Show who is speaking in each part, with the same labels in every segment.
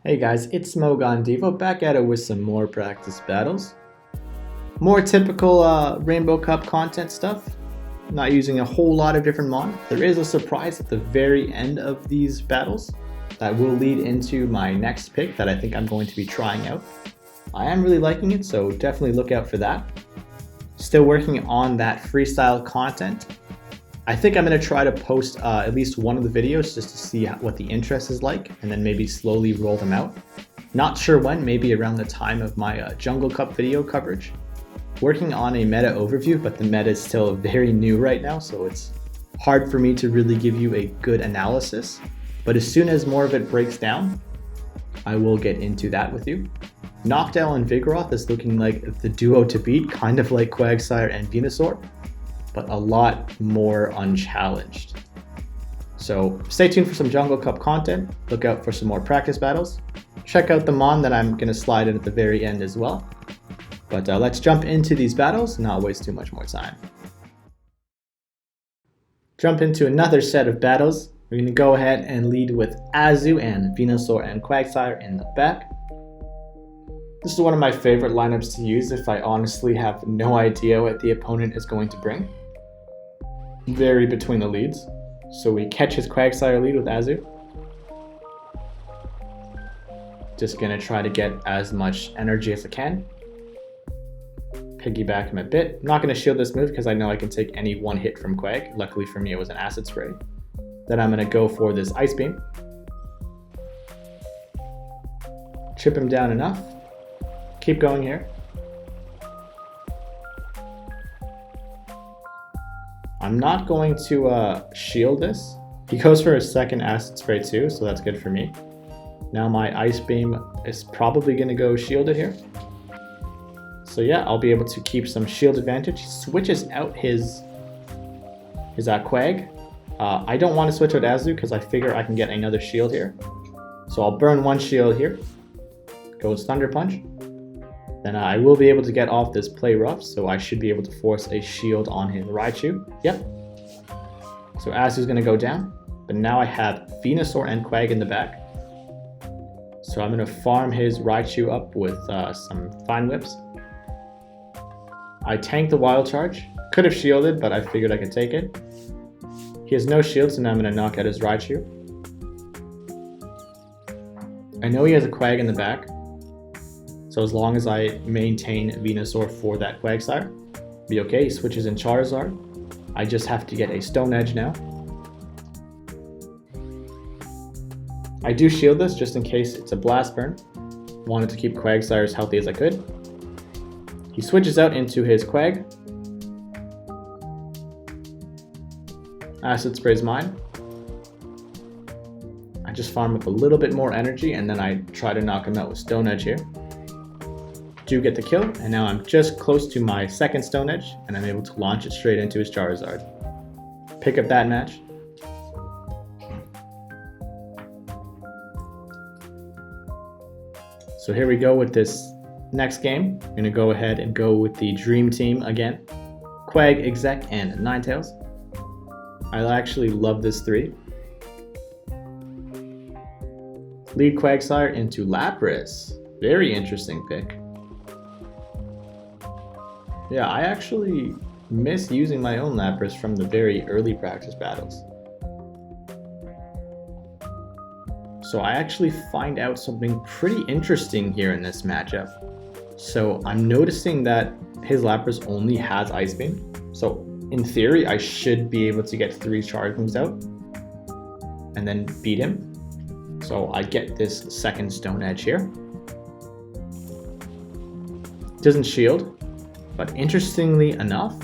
Speaker 1: Hey guys, it's ItsSMOGONdevo back at it with some more practice battles. More typical Rainbow Cup content stuff. Not using a whole lot of different mon. There is a surprise at the very end of these battles that will lead into my next pick that I think I'm going to be trying out. I am really liking it, so definitely look out for that. Still working on that freestyle content. I think I'm going to try to post at least one of the videos just to see what the interest is like, and then maybe slowly roll them out. Not sure when, maybe around the time of my Jungle Cup video coverage. Working on a meta overview, but the meta is still very new right now, so it's hard for me to really give you a good analysis. But as soon as more of it breaks down, I will get into that with you. Noctowl and Vigoroth is looking like the duo to beat, kind of like Quagsire and Venusaur, but a lot more unchallenged. So stay tuned for some Jungle Cup content, look out for some more practice battles, check out the mon that I'm going to slide in at the very end as well. But let's jump into these battles, not waste too much more time. Jump into another set of battles. We're going to go ahead and lead with Azu and Venusaur and Quagsire in the back. This is one of my favorite lineups to use if I honestly have no idea what the opponent is going to bring. Very between the leads. So we catch his Quagsire lead with Azu. Just gonna try to get as much energy as I can. Piggyback him a bit. I'm not gonna shield this move because I know I can take any one hit from Quag. Luckily for me it was an Acid Spray. Then I'm gonna go for this Ice Beam. Chip him down enough. Keep going here. I'm not going to shield this. He goes for a second Acid Spray too, so that's good for me. Now my Ice Beam is probably going to go shielded here. So yeah, I'll be able to keep some shield advantage. He switches out his Quag. I don't want to switch out Azu because I figure I can get another shield here. So I'll burn one shield here. Goes Thunder Punch. Then I will be able to get off this Play Rough, so I should be able to force a shield on his Raichu. Yep. So Azu's going to go down, but now I have Venusaur and Quag in the back. So I'm going to farm his Raichu up with some Fine Whips. I tanked the Wild Charge. Could have shielded, but I figured I could take it. He has no shield, so now I'm going to knock out his Raichu. I know he has a Quag in the back. So as long as I maintain Venusaur for that Quagsire, be okay. He switches in Charizard. I just have to get a Stone Edge now. I do shield this just in case it's a Blast Burn. Wanted to keep Quagsire as healthy as I could. He switches out into his Quag. Acid Spray's mine. I just farm up a little bit more energy and then I try to knock him out with Stone Edge here. Do get the kill, and now I'm just close to my second Stone Edge, and I'm able to launch it straight into his Charizard. Pick up that match. So here we go with this next game. I'm going to go ahead and go with the Dream Team again. Quag, Exec, and Ninetales. I actually love this three. Lead Quagsire into Lapras. Very interesting pick. Yeah, I actually miss using my own Lapras from the very early practice battles. So I actually find out something pretty interesting here in this matchup. So I'm noticing that his Lapras only has Ice Beam. So in theory, I should be able to get 3 charge moves out and then beat him. So I get this second Stone Edge here. Doesn't shield. But interestingly enough,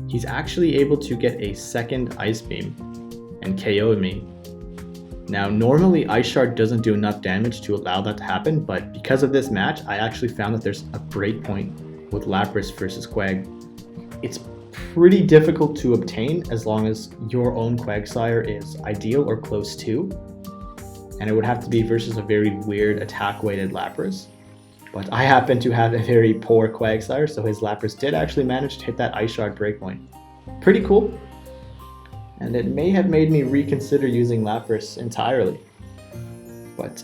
Speaker 1: he's actually able to get a second Ice Beam and KO me. Now, normally Ice Shard doesn't do enough damage to allow that to happen, but because of this match, I actually found that there's a breakpoint with Lapras versus Quag. It's pretty difficult to obtain as long as your own Quagsire is ideal or close to, and it would have to be versus a very weird attack-weighted Lapras. But I happen to have a very poor Quagsire, so his Lapras did actually manage to hit that Ice Shard breakpoint. Pretty cool. And it may have made me reconsider using Lapras entirely. but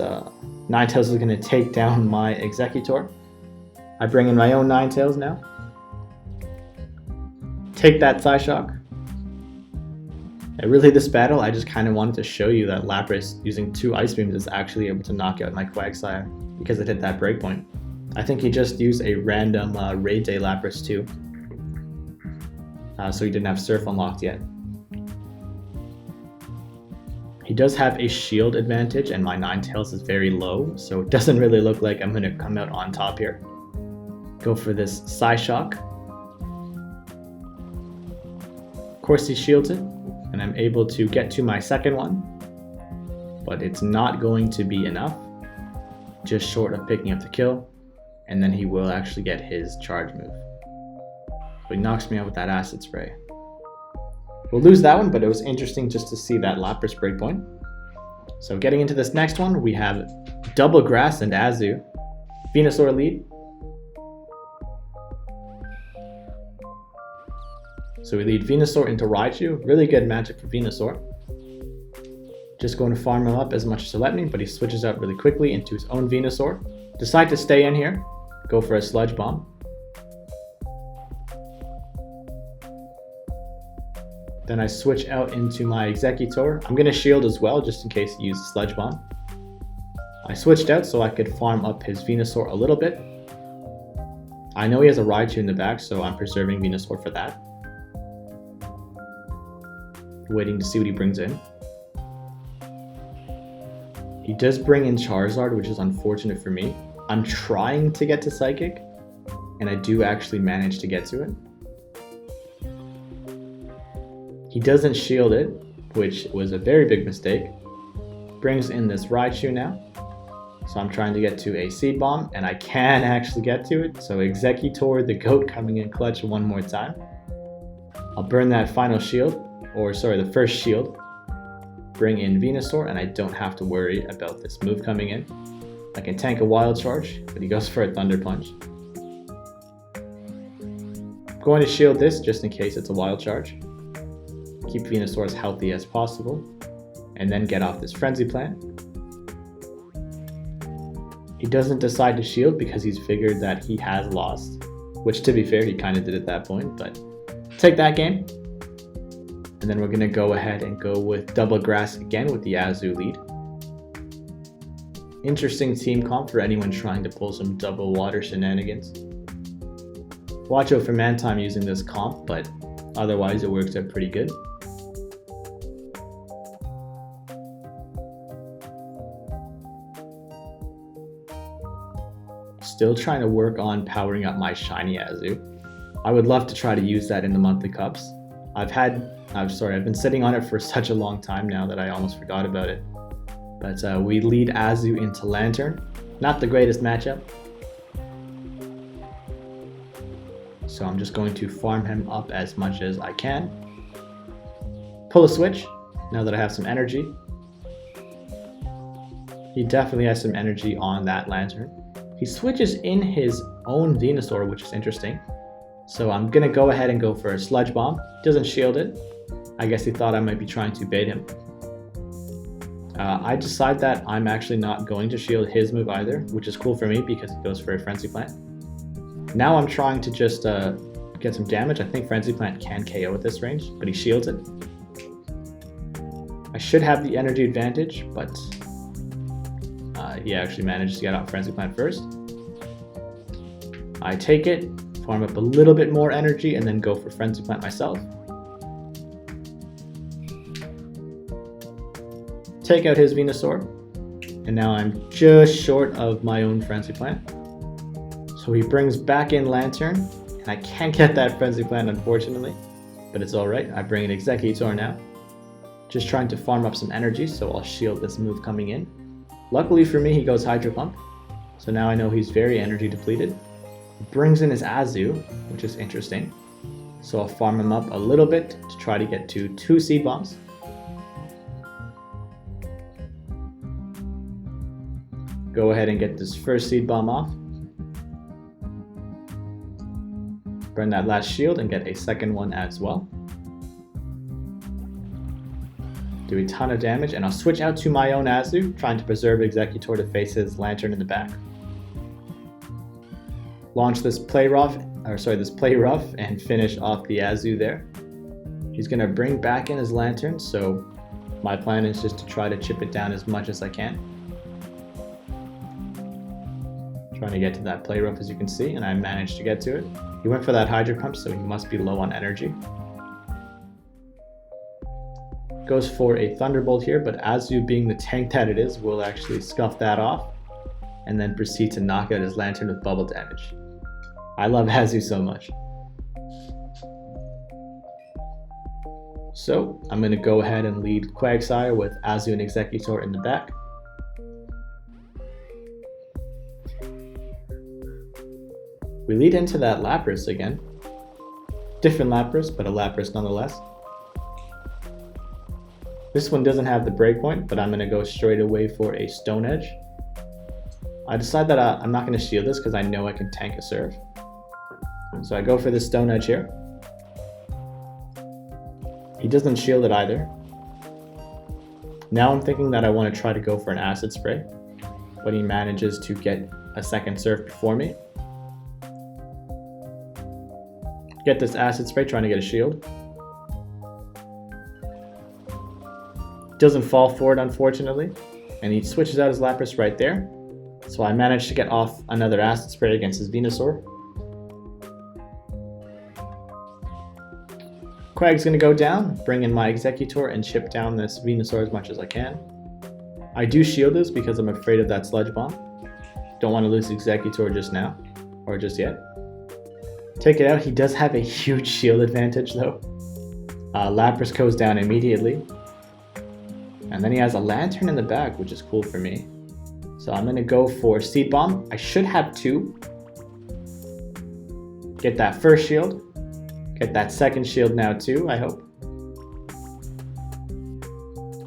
Speaker 1: Ninetales is going to take down my Executor. I bring in my own Ninetales now. Take that Psyshock. And really, this battle, I just kind of wanted to show you that Lapras using 2 Ice Beams is actually able to knock out my Quagsire because it hit that breakpoint. I think he just used a random Raid Day Lapras too. So he didn't have Surf unlocked yet. He does have a shield advantage and my Ninetales is very low, so it doesn't really look like I'm going to come out on top here. Go for this Psyshock. Of course he shields it, and I'm able to get to my second one, but it's not going to be enough. Just short of picking up the kill, and then he will actually get his charge move. So he knocks me out with that Acid Spray. We'll lose that one, but it was interesting just to see that Lapras breakpoint. So getting into this next one, we have Double Grass and Azu. Venusaur lead. So we lead Venusaur into Raichu. Really good matchup for Venusaur. Just going to farm him up as much as to let me, but he switches out really quickly into his own Venusaur. Decide to stay in here. Go for a Sludge Bomb. Then I switch out into my Executor. I'm going to shield as well, just in case he uses Sludge Bomb. I switched out so I could farm up his Venusaur a little bit. I know he has a Raichu in the back, so I'm preserving Venusaur for that. Waiting to see what he brings in. He does bring in Charizard, which is unfortunate for me. I'm trying to get to Psychic, and I do actually manage to get to it. He doesn't shield it, which was a very big mistake. Brings in this Raichu now. So I'm trying to get to a Seed Bomb, and I can actually get to it. So Executor, the GOAT, coming in clutch one more time. I'll burn that final shield, or sorry, the first shield. Bring in Venusaur, and I don't have to worry about this move coming in. I can tank a Wild Charge, but he goes for a Thunder Punch. I'm going to shield this just in case it's a Wild Charge. Keep Venusaur as healthy as possible, and then get off this Frenzy Plant. He doesn't decide to shield because he's figured that he has lost, which to be fair, he kind of did at that point, but take that game. And then we're going to go ahead and go with Double Grass again with the Azu lead. Interesting team comp for anyone trying to pull some double water shenanigans. Watch out for Mantime using this comp, but otherwise it works out pretty good. Still trying to work on powering up my shiny Azu. I would love to try to use that in the monthly cups. I've been sitting on it for such a long time now that I almost forgot about it. But we lead Azu into Lantern. Not the greatest matchup. So I'm just going to farm him up as much as I can. Pull a switch, now that I have some energy. He definitely has some energy on that Lantern. He switches in his own Venusaur, which is interesting. So I'm going to go ahead and go for a Sludge Bomb. Doesn't shield it. I guess he thought I might be trying to bait him. I decide that I'm actually not going to shield his move either, which is cool for me because he goes for a Frenzy Plant. Now I'm trying to just get some damage. I think Frenzy Plant can KO at this range, but he shields it. I should have the energy advantage, but he actually managed to get out Frenzy Plant first. I take it, farm up a little bit more energy, and then go for Frenzy Plant myself. Take out his Venusaur, and now I'm just short of my own Frenzy Plant. So he brings back in Lantern, and I can't get that Frenzy Plant unfortunately, but it's alright. I bring an Executor now. Just trying to farm up some energy, so I'll shield this move coming in. Luckily for me, he goes Hydro Pump, so now I know he's very energy depleted. He brings in his Azu, which is interesting. So I'll farm him up a little bit to try to get to 2 Seed Bombs. Go ahead and get this first Seed Bomb off. Burn that last shield and get a second one as well. do a ton of damage, and I'll switch out to my own Azu, trying to preserve Executor to face his Lantern in the back. Launch this play rough, and finish off the Azu there. He's gonna bring back in his Lantern, so my plan is just to try to chip it down as much as I can. Trying to get to that play rough, as you can see, and I managed to get to it. He went for that Hydro Pump, so he must be low on energy. Goes for a Thunderbolt here, but Azu, being the tank that it is, will actually scuff that off and then proceed to knock out his Lantern with bubble damage. I love Azu so much. So I'm going to go ahead and lead Quagsire with Azu and Executor in the back. We lead into that Lapras again. Different Lapras, but a Lapras nonetheless. This one doesn't have the breakpoint, but I'm going to go straight away for a Stone Edge. I decide that I'm not going to shield this because I know I can tank a Surf. So I go for the Stone Edge here. He doesn't shield it either. Now I'm thinking that I want to try to go for an Acid Spray, but he manages to get a second Surf before me. Get this Acid Spray, trying to get a shield. Doesn't fall for it, unfortunately, and he switches out his Lapras right there. So I managed to get off another Acid Spray against his Venusaur. Quag's gonna go down, bring in my Executor, and chip down this Venusaur as much as I can. I do shield this because I'm afraid of that Sludge Bomb. Don't want to lose Executor just now, or just yet. Take it out. He does have a huge shield advantage though. Lapras goes down immediately. And then he has a Lantern in the back, which is cool for me. So I'm going to go for Seed Bomb. I should have two. Get that first shield. Get that second shield now too, I hope.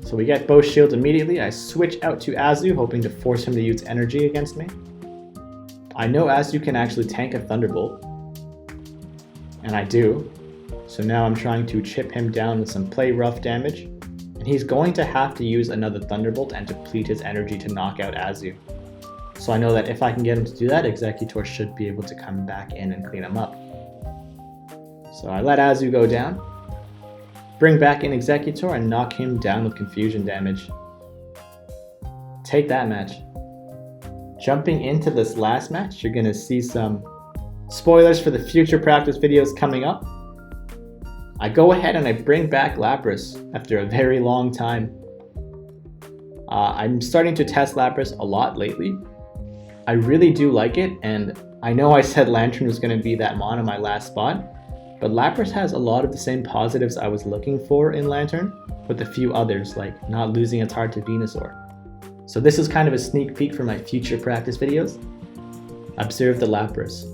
Speaker 1: So we get both shields immediately. I switch out to Azu, hoping to force him to use energy against me. I know Azu can actually tank a Thunderbolt. And I do. So now I'm trying to chip him down with some play rough damage. He's going to have to use another Thunderbolt and deplete his energy to knock out Azu. So I know that if I can get him to do that, Executor should be able to come back in and clean him up. So I let Azu go down, bring back in Executor, and knock him down with confusion damage. Take that match. Jumping into this last match, you're going to see some spoilers for the future practice videos coming up. I go ahead and I bring back Lapras after a very long time. I'm starting to test Lapras a lot lately. I really do like it, and I know I said Lantern was going to be that mon in my last spot, but Lapras has a lot of the same positives I was looking for in Lantern, with a few others, like not losing its heart to Venusaur. So this is kind of a sneak peek for my future practice videos. Observe the Lapras.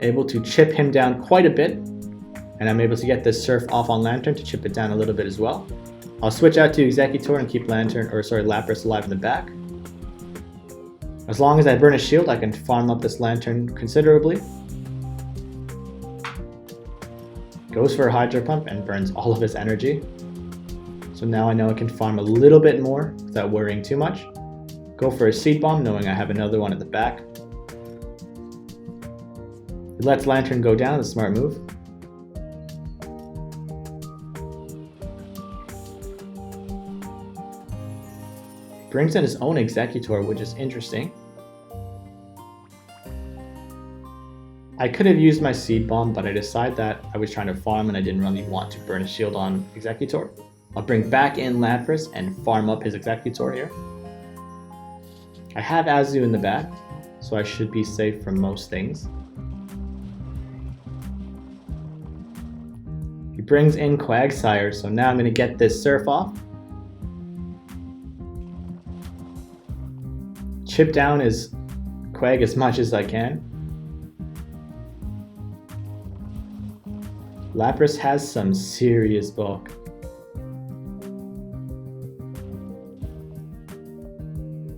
Speaker 1: Able to chip him down quite a bit, and I'm able to get this Surf off on Lantern to chip it down a little bit as well. I'll switch out to Executor and keep Lapras alive in the back. As long as I burn a shield, I can farm up this Lantern considerably. Goes for a Hydro Pump and burns all of his energy. So now I know I can farm a little bit more without worrying too much. Go for a Seed Bomb, knowing I have another one at the back. He lets Lantern go down, a smart move. Brings in his own Executor, which is interesting. I could have used my Seed Bomb, but I decided that I was trying to farm and I didn't really want to burn a shield on Executor. I'll bring back in Lapras and farm up his Executor here. I have Azu in the back, so I should be safe from most things. He brings in Quagsire, so now I'm going to get this Surf off. Chip down his Quag as much as I can. Lapras has some serious bulk.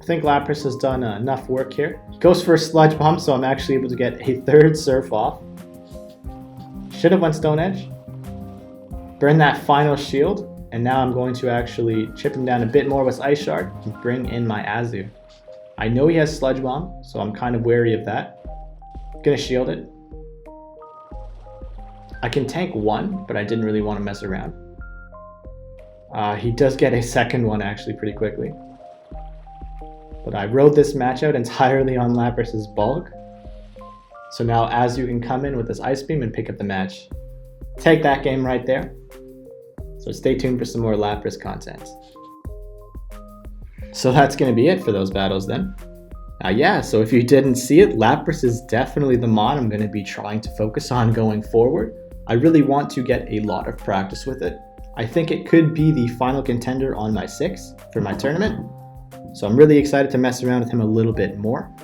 Speaker 1: I think Lapras has done enough work here. He goes for a Sludge Bomb, so I'm actually able to get a third Surf off. Should have went Stone Edge. Burn that final shield. And now I'm going to actually chip him down a bit more with Ice Shard and bring in my Azu. I know he has Sludge Bomb, so I'm kind of wary of that. Gonna shield it. I can tank one, but I didn't really want to mess around. He does get a second one actually pretty quickly. But I rode this match out entirely on Lapras's bulk. So now Azu can come in with this Ice Beam and pick up the match. Take that game right there. So stay tuned for some more Lapras content. So that's going to be it for those battles then. Yeah, so if you didn't see it, Lapras is definitely the mon I'm going to be trying to focus on going forward. I really want to get a lot of practice with it. I think it could be the final contender on my 6 for my tournament. So I'm really excited to mess around with him a little bit more.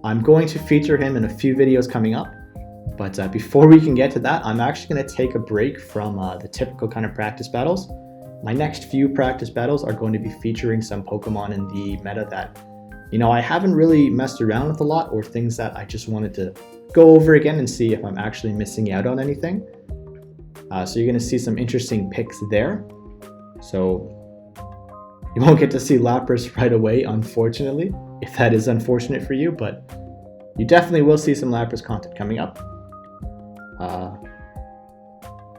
Speaker 1: I'm going to feature him in a few videos coming up. But before we can get to that, I'm actually going to take a break from the typical kind of practice battles. My next few practice battles are going to be featuring some Pokemon in the meta that, I haven't really messed around with a lot, or things that I just wanted to go over again and see if I'm actually missing out on anything. So you're going to see some interesting picks there. So you won't get to see Lapras right away, unfortunately, if that is unfortunate for you, but you definitely will see some Lapras content coming up.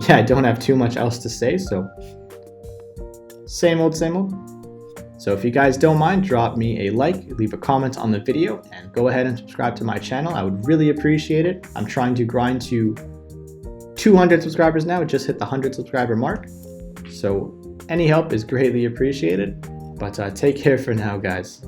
Speaker 1: Yeah, I don't have too much else to say, so same old, same old. So if you guys don't mind, drop me a like, leave a comment on the video, and go ahead and subscribe to my channel. I would really appreciate it. I'm trying to grind to 200 subscribers now. It just hit the 100 subscriber mark. So any help is greatly appreciated. But take care for now, guys.